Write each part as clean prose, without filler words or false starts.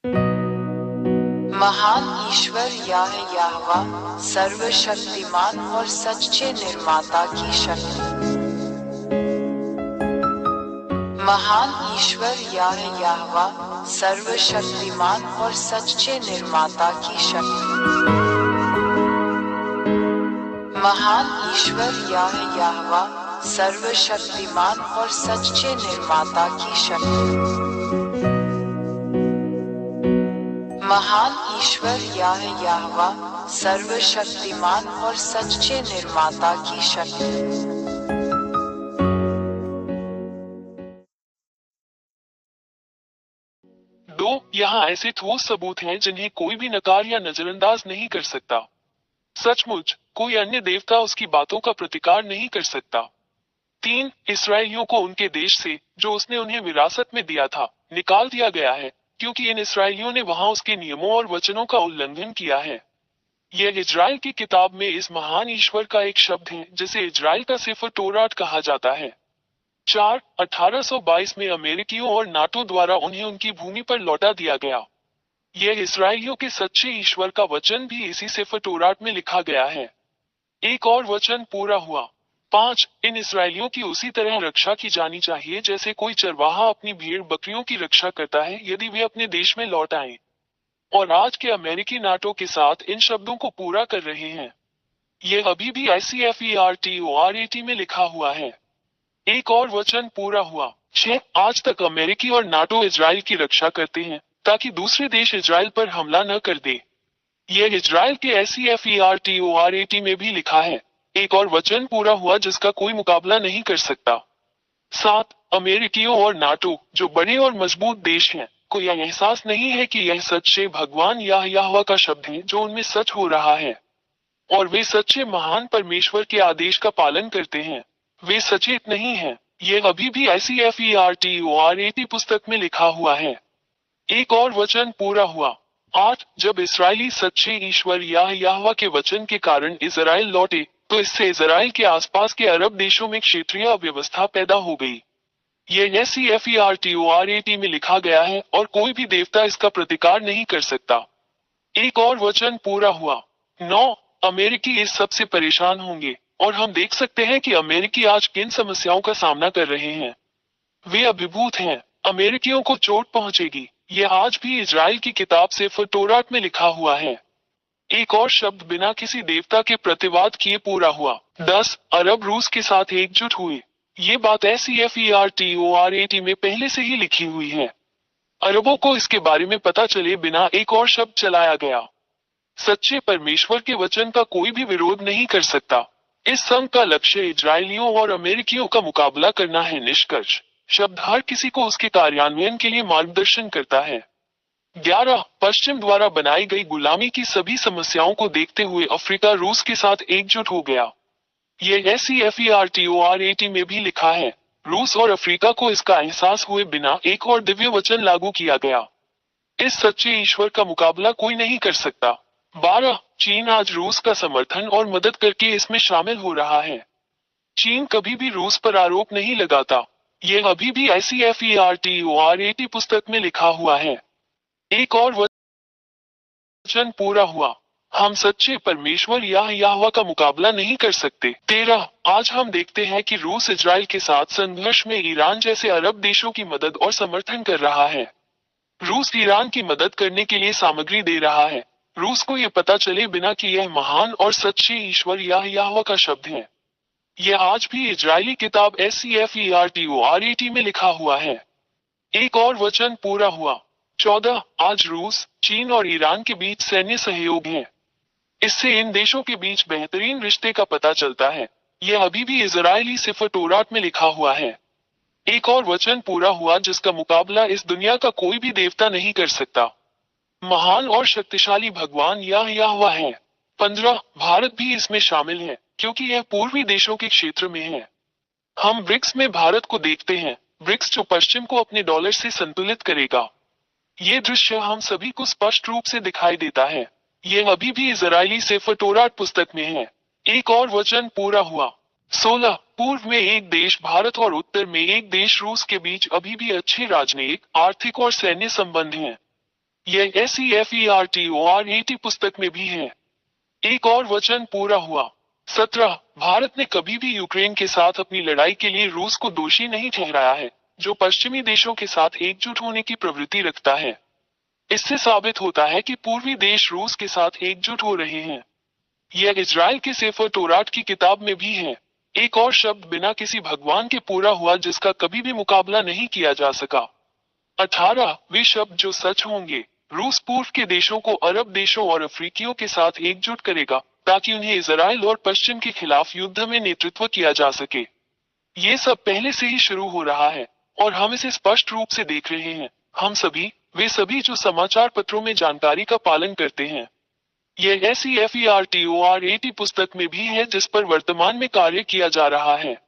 महान ईश्वर याहवा सर्वशक्तिमान और सच्चे निर्माता की शक्ति। महान ईश्वर याहवा सर्वशक्तिमान और सच्चे निर्माता की शक्ति। महान ईश्वर याहवा सर्वशक्तिमान और सच्चे निर्माता की शक्ति। महान ईश्वर याहवा सर्वशक्तिमान और सच्चे निर्माता की शक्ति। यहाँ ऐसे ठोस सबूत हैं जिन्हें कोई भी नकार या नजरअंदाज नहीं कर सकता। सचमुच कोई अन्य देवता उसकी बातों का प्रतिकार नहीं कर सकता। 3. इसराइलियों को उनके देश से, जो उसने उन्हें विरासत में दिया था, निकाल दिया गया है, क्योंकि इन इसराइलियों ने वहां उसके नियमों और वचनों का उल्लंघन किया है। यह इजराइल की किताब में इस महान ईश्वर का एक शब्द है जिसे इजराइल का सेफर तोरात कहा जाता है। 4. 1822 में अमेरिकियों और नाटो द्वारा उन्हें उनकी भूमि पर लौटा दिया गया। यह इसराइलियों के सच्चे ईश्वर का वचन भी इसी सेफर तोरात में लिखा गया है। एक और वचन पूरा हुआ। 5. इन इसराइलियों की उसी तरह रक्षा की जानी चाहिए जैसे कोई चरवाहा अपनी भेड़ बकरियों की रक्षा करता है यदि वे अपने देश में लौट आएं। और आज के अमेरिकी नाटो के साथ इन शब्दों को पूरा कर रहे हैं। यह अभी भी ICFERTORAT में लिखा हुआ है। एक और वचन पूरा हुआ। 6. आज तक अमेरिकी और नाटो इजराइल की रक्षा करते हैं ताकि दूसरे देश इजराइल पर हमला न कर दे। यह इजराइल के ICFERTORAT में भी लिखा है। एक और वचन पूरा हुआ जिसका कोई मुकाबला नहीं कर सकता। 7. अमेरिकियों और नाटो, जो बड़े और मजबूत देश हैं, को यह एहसास नहीं है कि यह सच्चे भगवान याहवा का शब्द है जो उनमें सच हो रहा है। और वे सच्चे महान परमेश्वर के आदेश का पालन करते हैं। वे सचेत नहीं हैं। यह अभी भी ICFERTORAT पुस्तक में लिखा हुआ है। एक और वचन पूरा हुआ। 8. जब इसराइली सच्चे ईश्वर याहवा के वचन के कारण इजराइल लौटे, तो इससे इजराइल के आसपास के अरब देशों में क्षेत्रीय अव्यवस्था पैदा हो गई। यह ICFERTORAT में लिखा गया है और कोई भी देवता इसका प्रतिकार नहीं कर सकता। एक और वचन पूरा हुआ। 9. अमेरिकी इस सब से परेशान होंगे, और हम देख सकते हैं कि अमेरिकी आज किन समस्याओं का सामना कर रहे हैं। वे अभिभूत हैं। अमेरिकियों को चोट पहुंचेगी। यह आज भी इजराइल की किताब सेफर तोरात में लिखा हुआ है। एक और शब्द बिना किसी देवता के प्रतिवाद किए पूरा हुआ। 10. अरब रूस के साथ एकजुट हुए। ये बात ICFERTORAT में पहले से ही लिखी हुई है। अरबों को इसके बारे में पता चले बिना एक और शब्द चलाया गया। सच्चे परमेश्वर के वचन का कोई भी विरोध नहीं कर सकता। इस संघ का लक्ष्य इजरायलियों और अमेरिकियों का मुकाबला करना है। निष्कर्ष शब्द हर किसी को उसके कार्यान्वयन के लिए मार्गदर्शन करता है। 11. पश्चिम द्वारा बनाई गई गुलामी की सभी समस्याओं को देखते हुए अफ्रीका रूस के साथ एकजुट हो गया। यह ICFERTORAT में भी लिखा है। रूस और अफ्रीका को इसका एहसास हुए बिना एक और दिव्य वचन लागू किया गया। इस सच्चे ईश्वर का मुकाबला कोई नहीं कर सकता। 12. चीन आज रूस का समर्थन और मदद करके इसमें शामिल हो रहा है। चीन कभी भी रूस पर आरोप नहीं लगाता। यह अभी भी ICFERTORAT पुस्तक में लिखा हुआ है। एक और वचन पूरा हुआ। हम सच्चे परमेश्वर याहवा का मुकाबला नहीं कर सकते। 13. आज हम देखते हैं कि रूस इजराइल के साथ संघर्ष में ईरान जैसे अरब देशों की मदद और समर्थन कर रहा है। रूस ईरान की मदद करने के लिए सामग्री दे रहा है। रूस को यह पता चले बिना कि यह महान और सच्चे ईश्वर याहवा का शब्द है। यह आज भी इजरायली किताब ICFERTORAT में लिखा हुआ है। एक और वचन पूरा हुआ। 14. आज रूस, चीन और ईरान के बीच सैन्य सहयोग है। इससे इन देशों के बीच बेहतरीन रिश्ते का पता चलता है। यह अभी भी इजरायली सेफर तोरात में लिखा हुआ है। एक और वचन पूरा हुआ जिसका मुकाबला इस दुनिया का कोई भी देवता नहीं कर सकता। महान और शक्तिशाली भगवान याहवा है। 15. भारत भी इसमें शामिल है, क्योंकि यह पूर्वी देशों के क्षेत्र में है। हम ब्रिक्स में भारत को देखते हैं, ब्रिक्स जो पश्चिम को अपने डॉलर से संतुलित करेगा। ये दृश्य हम सभी को स्पष्ट रूप से दिखाई देता है। यह अभी भी इजरायली सेफर तोरात पुस्तक में है। एक और वचन पूरा हुआ। 16. पूर्व में एक देश भारत और उत्तर में एक देश रूस के बीच अभी भी अच्छे राजनयिक, आर्थिक और सैन्य संबंध हैं। यह SEFERTORAT पुस्तक में भी है। एक और वचन पूरा हुआ। 17 भारत ने कभी भी यूक्रेन के साथ अपनी लड़ाई के लिए रूस को दोषी नहीं ठहराया है, जो पश्चिमी देशों के साथ एकजुट होने की प्रवृत्ति रखता है। इससे साबित होता है कि पूर्वी देश रूस के साथ एकजुट हो रहे हैं। यह इजराइल के सेफर तोरात की किताब में भी है। एक और शब्द बिना किसी भगवान के पूरा हुआ जिसका कभी भी मुकाबला नहीं किया जा सका। 18 वे शब्द जो सच होंगे। रूस पूर्व के देशों को अरब देशों और अफ्रीकियों के साथ एकजुट करेगा ताकि उन्हें इजराइल और पश्चिम के खिलाफ युद्ध में नेतृत्व किया जा सके। ये सब पहले से ही शुरू हो रहा है और हम इसे स्पष्ट रूप से देख रहे हैं। हम सभी, वे सभी जो समाचार पत्रों में जानकारी का पालन करते हैं। यह SEFERTORAT पुस्तक में भी है जिस पर वर्तमान में कार्य किया जा रहा है।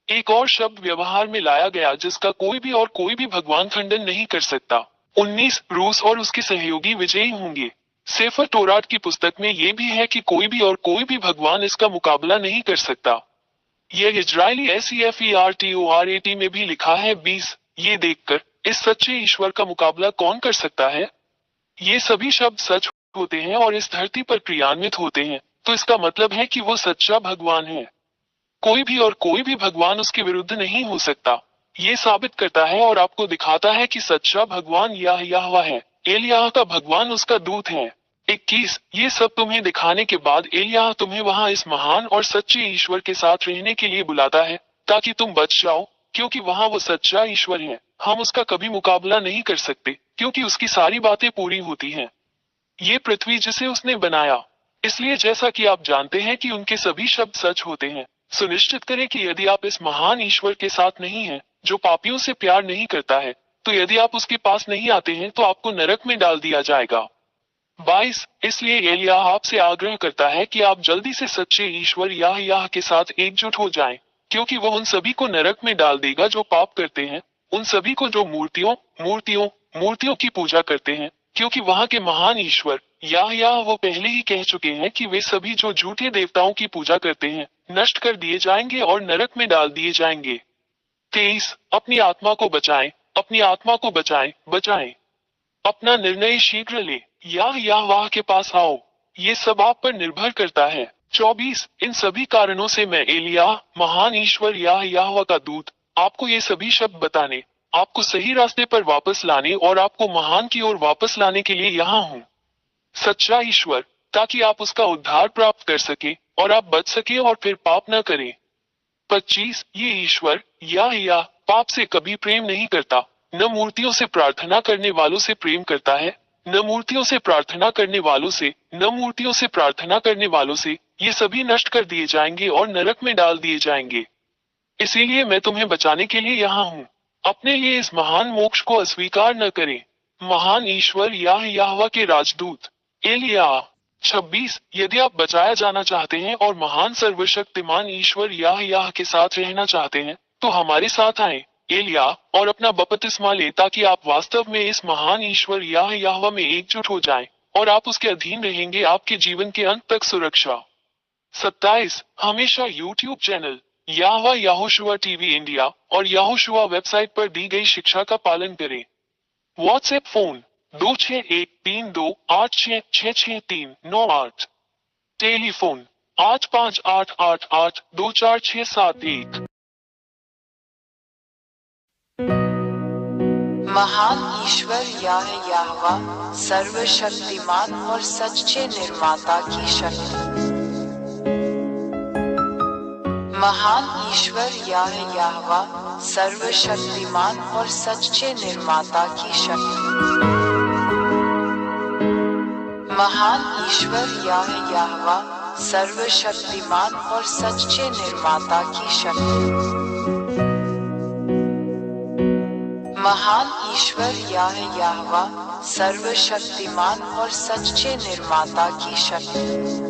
एक और शब्द व्यवहार में लाया गया जिसका कोई भी भगवान खंडन नहीं कर सकता। 19 रूस और उसके सहयोगी विजयी होंगे। सेफर तोरात की पुस्तक में ये भी है कि कोई भी भगवान इसका मुकाबला नहीं कर सकता। यह इजरायली SEFERTORAT में भी लिखा है। 20 ये देखकर इस सच्चे ईश्वर का मुकाबला कौन कर सकता है। ये सभी शब्द सच होते हैं और इस धरती पर क्रियान्वित होते हैं, तो इसका मतलब है कि वो सच्चा भगवान है। कोई भी भगवान उसके विरुद्ध नहीं हो सकता। ये साबित करता है और आपको दिखाता है कि सच्चा भगवान यहोवा है। एलियाह का भगवान उसका दूत है। 21 ये सब तुम्हें दिखाने के बाद एलियाह तुम्हें वहां इस महान और सच्चे ईश्वर के साथ रहने के लिए बुलाता है ताकि तुम बच जाओ, क्योंकि वहां वो सच्चा ईश्वर है। हम उसका कभी मुकाबला नहीं कर सकते क्योंकि उसकी सारी बातें पूरी होती हैं। ये पृथ्वी जिसे उसने बनाया। इसलिए जैसा कि आप जानते हैं कि उनके सभी शब्द सच होते हैं, सुनिश्चित करें कि यदि आप इस महान ईश्वर के साथ नहीं हैं, जो पापियों से प्यार नहीं करता है, तो यदि आप उसके पास नहीं आते हैं तो आपको नरक में डाल दिया जाएगा। 22 इसलिए एलियाह आपसे आग्रह करता है कि आप जल्दी से सच्चे ईश्वर यहोवा के साथ एकजुट हो जाएं, क्योंकि वह उन सभी को नरक में डाल देगा जो पाप करते हैं, उन सभी को जो मूर्तियों की पूजा करते हैं, क्योंकि वहां के महान ईश्वर यहोवा वो पहले ही कह चुके हैं कि वे सभी जो झूठे देवताओं की पूजा करते हैं नष्ट कर दिए जाएंगे और नरक में डाल दिए जाएंगे। 23 अपनी आत्मा को बचाएं। अपना निर्णय शीघ्र ले, यहोवा के पास आओ। ये सब आप पर निर्भर करता है। 24 इन सभी कारणों से मैं एलियाह, महान ईश्वर यहोवा का दूत, आपको ये सभी शब्द बताने, आपको सही रास्ते पर वापस लाने और आपको महान की ओर वापस लाने के लिए यहाँ हूँ। सच्चा ईश्वर, ताकि आप उसका उद्धार प्राप्त कर सके और आप बच सके और फिर पाप न करें। 25 ये ईश्वर यहोवा पाप से कभी प्रेम नहीं करता, न मूर्तियों से प्रार्थना करने वालों से प्रेम करता है, न मूर्तियों से प्रार्थना करने वालों से, ये सभी नष्ट कर दिए जाएंगे और नरक में डाल दिए जाएंगे। इसीलिए मैं तुम्हें बचाने के लिए यहाँ हूँ। अपने लिए इस महान मोक्ष को अस्वीकार न करें। महान ईश्वर यहोवा के राजदूत एलियाह। 26 यदि आप बचाया जाना चाहते हैं और महान सर्वशक्तिमान ईश्वर यहोवा के साथ रहना चाहते हैं, तो हमारे साथ आए एलियाह और अपना बपतिस्मा ले, ताकि आप वास्तव में इस महान ईश्वर यहोवा में एकजुट हो जाएं और आप उसके अधीन रहेंगे आपके जीवन के अंत तक सुरक्षा। 27 हमेशा YouTube channel Yehoshua TV India और यहोशुआ वेबसाइट पर दी गई शिक्षा का पालन करें। WhatsApp phone 261328666398। टेलीफोन 8588824671। महान ईश्वर यहोवा सर्वशक्तिमान और सच्चे निर्माता की शक्ति। महान ईश्वर यहोवा सर्वशक्तिमान और सच्चे निर्माता की शक्ति। महान ईश्वर यहोवा सर्वशक्तिमान और सच्चे निर्माता की शक्ति। महान ईश्वर यहोवा सर्वशक्तिमान और सच्चे निर्माता की शक्ति।